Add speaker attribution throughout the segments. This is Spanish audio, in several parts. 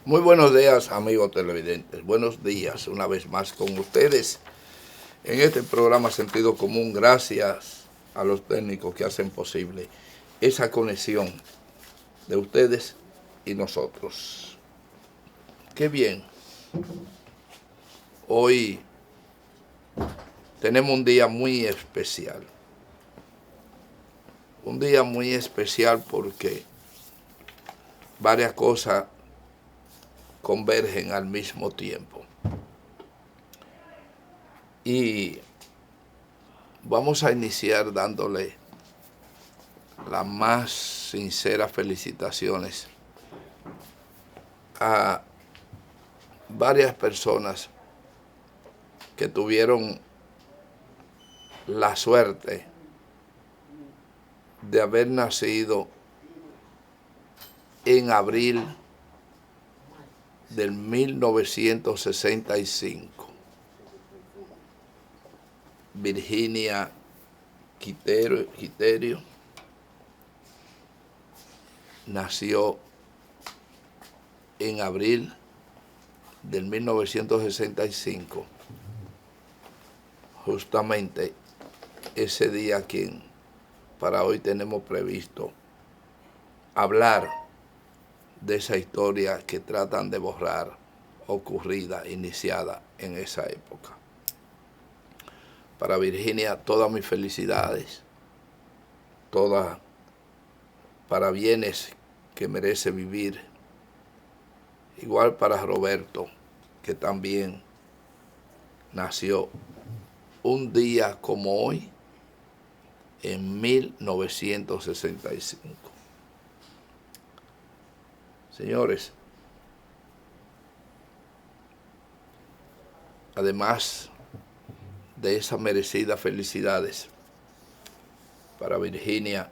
Speaker 1: Muy buenos días, amigos televidentes. Buenos días una vez más con ustedes en este programa Sentido Común. Gracias a los técnicos que hacen posible esa conexión de ustedes y nosotros. Qué bien. Hoy tenemos un día muy especial. Un día muy especial porque varias cosas convergen al mismo tiempo. Y vamos a iniciar dándole las más sinceras felicitaciones a varias personas que tuvieron la suerte de haber nacido en abril del 1965. Virginia Quiterio nació en abril del 1965, justamente ese día quien para hoy tenemos previsto hablar de esa historia que tratan de borrar, ocurrida, iniciada en esa época. Para Virginia, todas mis felicidades, todas parabienes que merece vivir. Igual para Roberto, que también nació un día como hoy, en 1965. Señores, además de esas merecidas felicidades para Virginia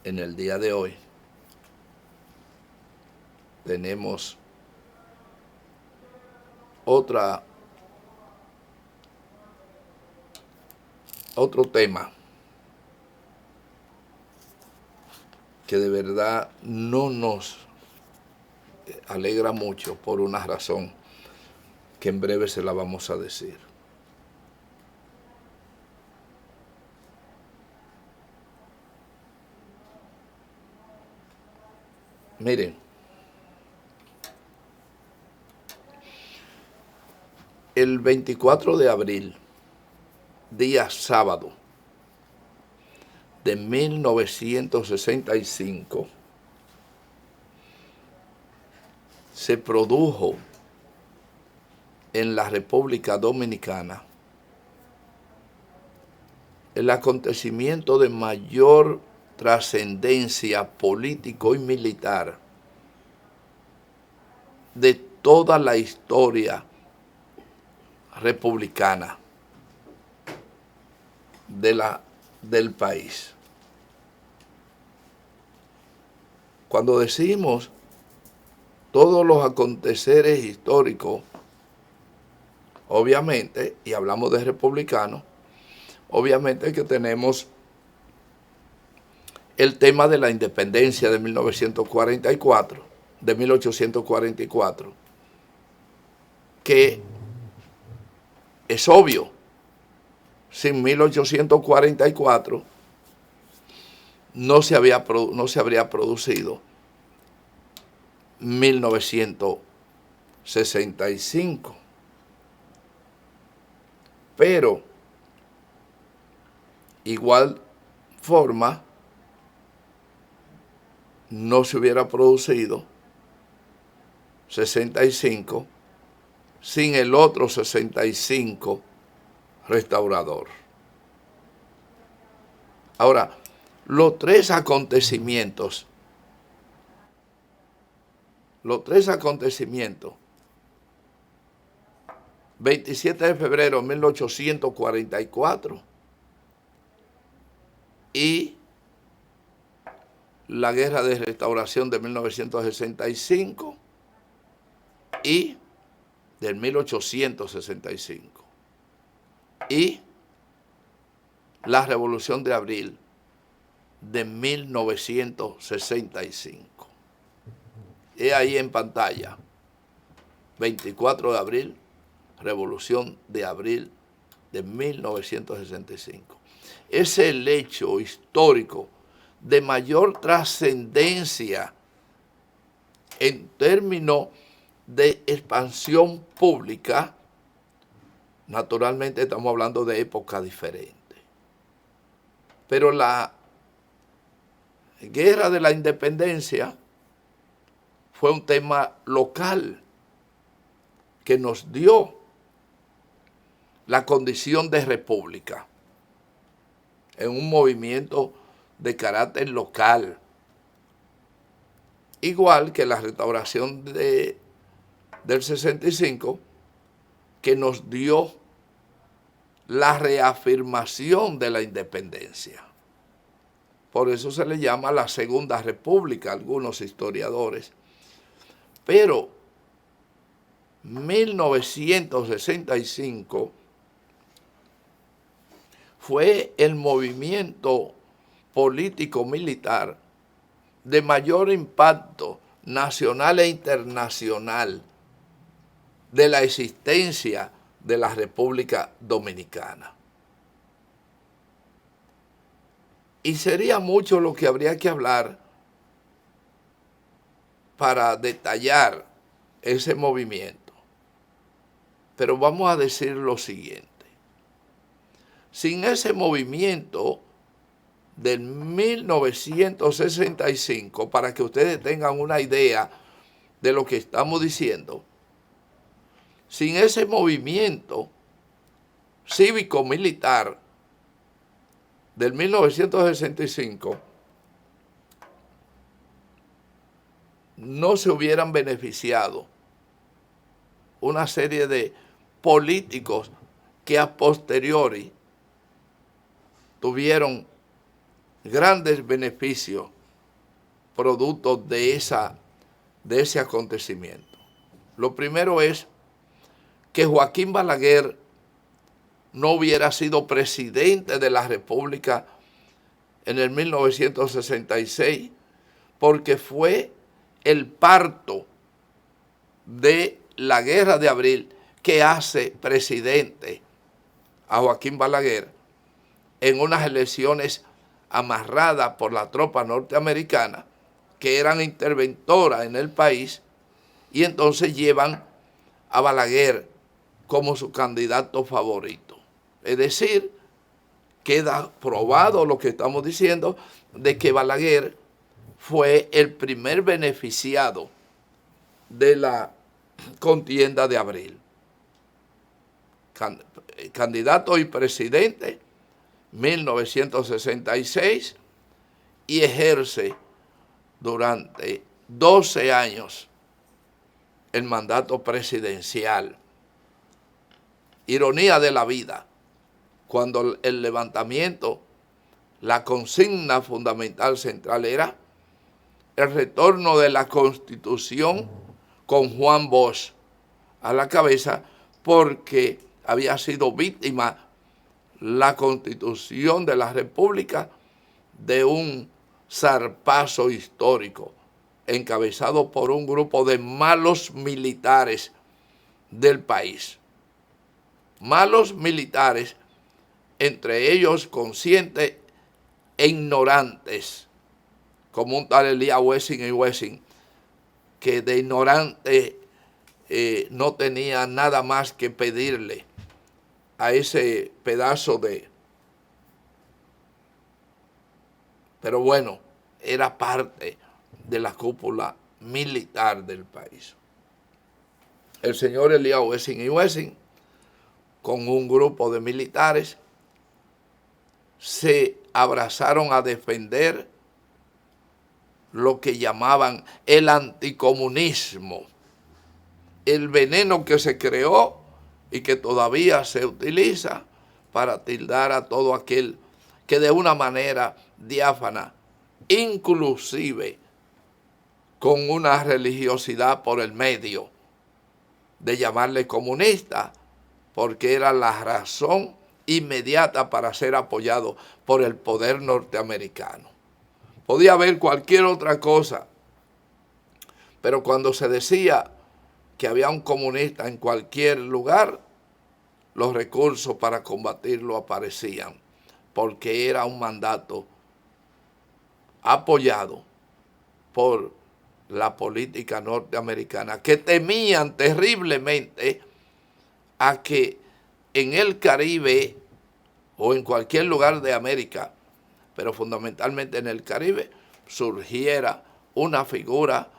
Speaker 1: en el día de hoy, tenemos otro tema que de verdad no nos alegra mucho por una razón que en breve se la vamos a decir. Miren, el 24 de abril, día sábado de 1965, se produjo en la República Dominicana el acontecimiento de mayor trascendencia político y militar de toda la historia republicana del país. Cuando decimos todos los aconteceres históricos, obviamente, y hablamos de republicanos, obviamente que tenemos el tema de la independencia de 1844, que es obvio, sin 1844 no se habría producido 1965. Pero, igual forma, no se hubiera producido 65 sin el otro 65 restaurador. Ahora, los tres acontecimientos, 27 de febrero de 1844 y la Guerra de Restauración de 1965 y del 1865 y la Revolución de Abril de 1965. es ahí en pantalla. 24 de abril, Revolución de Abril de 1965. Es el hecho histórico de mayor trascendencia en términos de expansión pública. Naturalmente estamos hablando de épocas diferentes. Pero la guerra de la independencia fue un tema local que nos dio la condición de república en un movimiento de carácter local. Igual que la restauración del 65, que nos dio la reafirmación de la independencia. Por eso se le llama la Segunda República a algunos historiadores. Pero 1965 fue el movimiento político-militar de mayor impacto nacional e internacional de la existencia de la República Dominicana. Y sería mucho lo que habría que hablar para detallar ese movimiento. Pero vamos a decir lo siguiente. Sin ese movimiento del 1965, para que ustedes tengan una idea de lo que estamos diciendo, sin ese movimiento cívico-militar del 1965, no se hubieran beneficiado una serie de políticos que a posteriori tuvieron grandes beneficios producto de ese acontecimiento. Lo primero es que Joaquín Balaguer no hubiera sido presidente de la República en el 1966, porque fue el parto de la Guerra de Abril que hace presidente a Joaquín Balaguer en unas elecciones amarradas por la tropa norteamericana, que eran interventoras en el país, y entonces llevan a Balaguer como su candidato favorito. Es decir, queda probado lo que estamos diciendo, de que Balaguer fue el primer beneficiado de la contienda de abril. Candidato y presidente, 1966, y ejerce durante 12 años el mandato presidencial. Ironía de la vida, cuando el levantamiento, la consigna fundamental central era el retorno de la Constitución con Juan Bosch a la cabeza, porque había sido víctima la Constitución de la República de un zarpazo histórico encabezado por un grupo de malos militares del país. Malos militares, entre ellos conscientes e ignorantes, como un tal Elías Wessing y Wessing, que de ignorante no tenía nada más que pedirle a ese pedazo de... Pero bueno, era parte de la cúpula militar del país. El señor Elías Wessing y Wessing, con un grupo de militares, se abrazaron a defender lo que llamaban el anticomunismo, el veneno que se creó y que todavía se utiliza para tildar a todo aquel que de una manera diáfana, inclusive con una religiosidad por el medio, de llamarle comunista, porque era la razón inmediata para ser apoyado por el poder norteamericano. Podía haber cualquier otra cosa, Pero cuando se decía que había un comunista en cualquier lugar, los recursos para combatirlo aparecían, porque era un mandato apoyado por la política norteamericana, que temían terriblemente a que en el Caribe o en cualquier lugar de América, pero fundamentalmente en el Caribe, surgiera una figura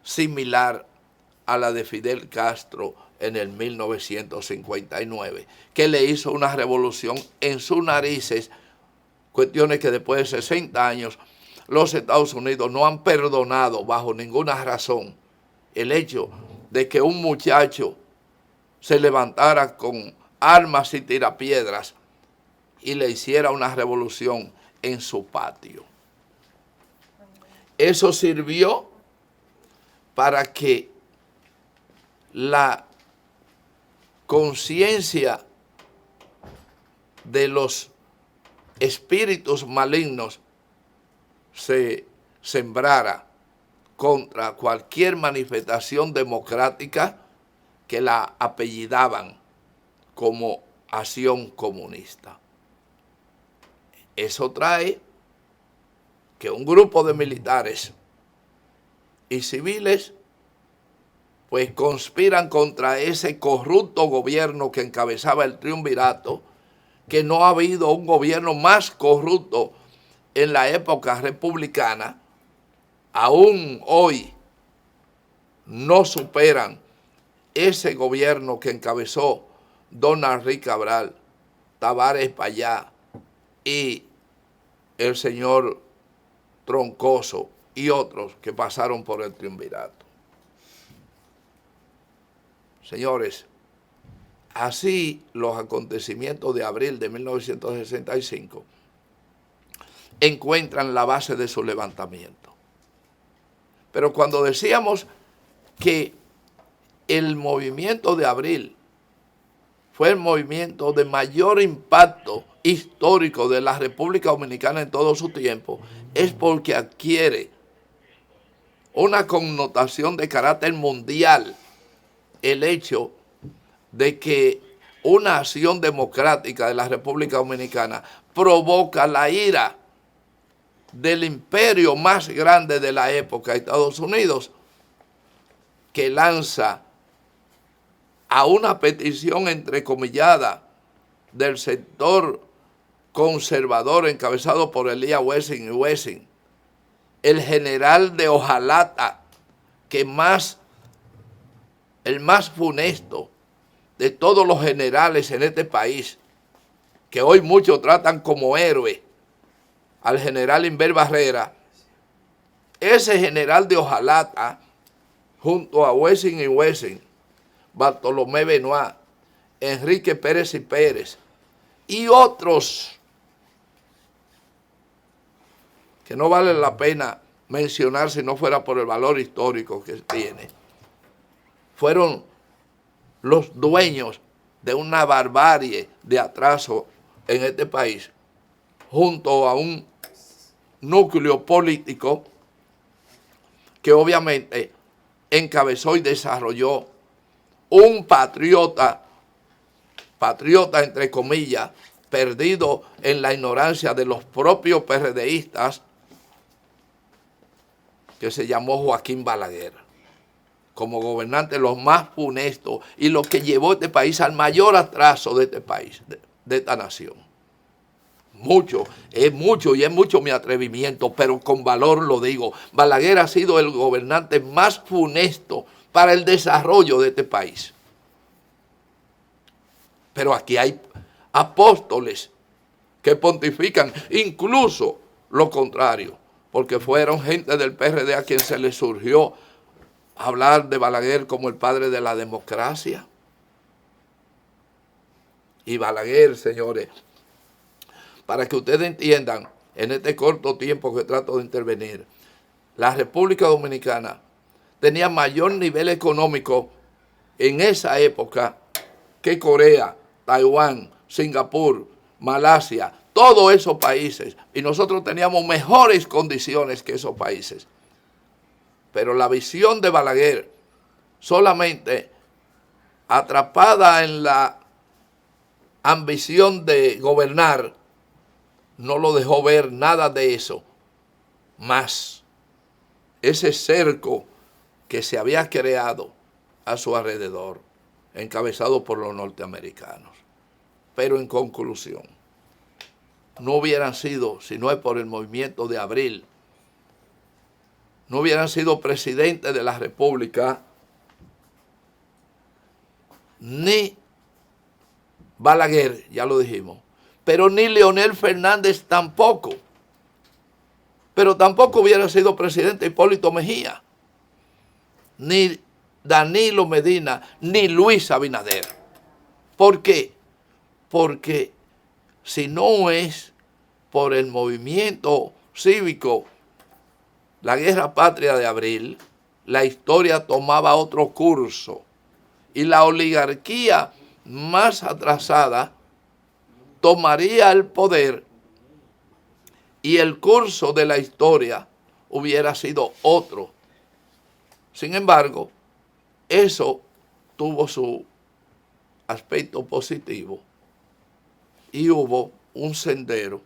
Speaker 1: similar a la de Fidel Castro en el 1959, que le hizo una revolución en sus narices, cuestiones que después de 60 años los Estados Unidos no han perdonado bajo ninguna razón el hecho de que un muchacho se levantara con armas y tirapiedras y le hiciera una revolución en su patio. Eso sirvió para que la conciencia de los espíritus malignos se sembrara contra cualquier manifestación democrática que la apellidaban como acción comunista. Eso trae que un grupo de militares y civiles pues conspiran contra ese corrupto gobierno que encabezaba el triunvirato, que no ha habido un gobierno más corrupto en la época republicana. Aún hoy no superan ese gobierno que encabezó don Henry Cabral, Tavares Payá y el señor Troncoso y otros que pasaron por el triunvirato. Señores, así los acontecimientos de abril de 1965 encuentran la base de su levantamiento. Pero cuando decíamos que el movimiento de abril fue el movimiento de mayor impacto histórico de la República Dominicana en todo su tiempo, es porque adquiere una connotación de carácter mundial el hecho de que una acción democrática de la República Dominicana provoca la ira del imperio más grande de la época, Estados Unidos, que lanza a una petición entrecomillada del sector conservador encabezado por Elías Wessing y Wessing, el general de hojalata el más funesto de todos los generales en este país, que hoy muchos tratan como héroe al general Inver Barrera. Ese general de hojalata, junto a Wessing y Wessing, Bartolomé Benoit, Enrique Pérez y Pérez y otros que no vale la pena mencionar si no fuera por el valor histórico que tiene, fueron los dueños de una barbarie de atraso en este país, junto a un núcleo político que obviamente encabezó y desarrolló un patriota entre comillas, perdido en la ignorancia de los propios PRDistas, que se llamó Joaquín Balaguer, como gobernante los más funestos y lo que llevó a este país al mayor atraso de este país, de esta nación. Es mucho mi atrevimiento, pero con valor lo digo. Balaguer ha sido el gobernante más funesto para el desarrollo de este país. Pero aquí hay apóstoles que pontifican incluso lo contrario, porque fueron gente del PRD a quien se le surgió hablar de Balaguer como el padre de la democracia. Y Balaguer, señores, para que ustedes entiendan, en este corto tiempo que trato de intervenir, la República Dominicana tenía mayor nivel económico en esa época que Corea, Taiwán, Singapur, Malasia, todos esos países. Y nosotros teníamos mejores condiciones que esos países. Pero la visión de Balaguer, solamente atrapada en la ambición de gobernar, no lo dejó ver nada de eso. Más ese cerco que se había creado a su alrededor, encabezado por los norteamericanos. Pero en conclusión, no hubieran sido, si no es por el movimiento de abril, no hubieran sido presidentes de la República ni Balaguer, ya lo dijimos, pero ni Leonel Fernández tampoco. Pero tampoco hubiera sido presidente Hipólito Mejía, ni Danilo Medina, ni Luis Abinader. ¿Por qué? Porque si no es por el movimiento cívico, la Guerra Patria de Abril, la historia tomaba otro curso y la oligarquía más atrasada tomaría el poder y el curso de la historia hubiera sido otro. Sin embargo, eso tuvo su aspecto positivo y hubo un sendero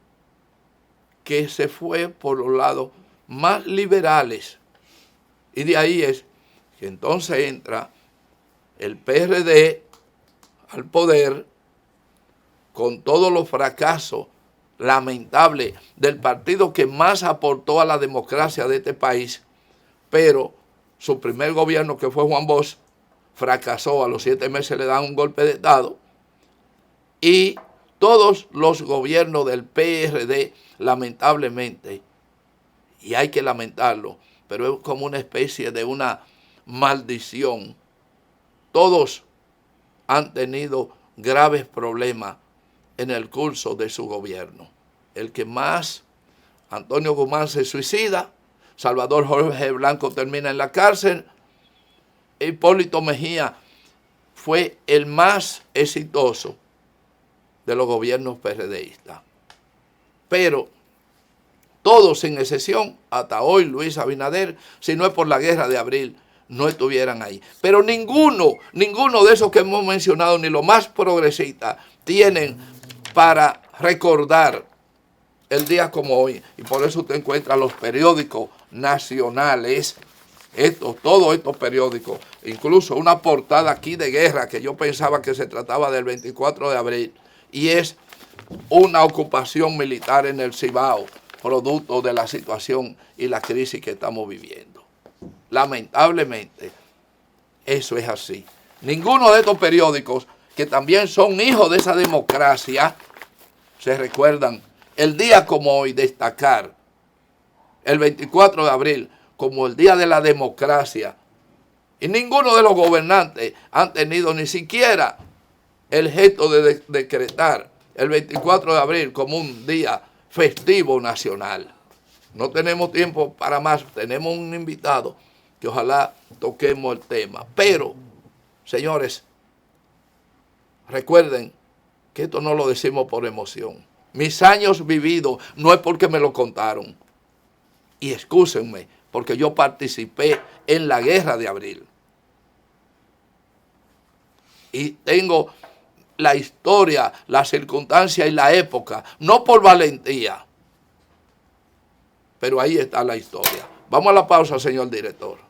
Speaker 1: que se fue por los lados más liberales. Y de ahí es que entonces entra el PRD al poder con todos los fracasos lamentables del partido que más aportó a la democracia de este país, pero su primer gobierno, que fue Juan Bosch, fracasó. A los 7 meses le dan un golpe de Estado y todos los gobiernos del PRD, lamentablemente, y hay que lamentarlo, pero es como una especie de una maldición, todos han tenido graves problemas en el curso de su gobierno. El que más, Antonio Guzmán se suicida, Salvador Jorge Blanco termina en la cárcel, Hipólito Mejía fue el más exitoso de los gobiernos PRDistas. Pero todos sin excepción, hasta hoy Luis Abinader, si no es por la Guerra de Abril, no estuvieran ahí. Pero ninguno de esos que hemos mencionado, ni los más progresistas, tienen para recordar el día como hoy. Y por eso usted encuentra los periódicos nacionales, todos estos periódicos, incluso una portada aquí de guerra que yo pensaba que se trataba del 24 de abril, y es una ocupación militar en el Cibao, producto de la situación y la crisis que estamos viviendo. Lamentablemente, eso es así. Ninguno de estos periódicos, que también son hijos de esa democracia, se recuerdan el día como hoy, destacar el 24 de abril como el día de la democracia. Y ninguno de los gobernantes han tenido ni siquiera el gesto de decretar el 24 de abril como un día festivo nacional. No tenemos tiempo para más, tenemos un invitado que ojalá toquemos el tema. Pero, señores, recuerden que esto no lo decimos por emoción. Mis años vividos no es porque me lo contaron. Y excúsenme, porque yo participé en la Guerra de Abril. Y tengo la historia, la circunstancia y la época, no por valentía, pero ahí está la historia. Vamos a la pausa, señor director.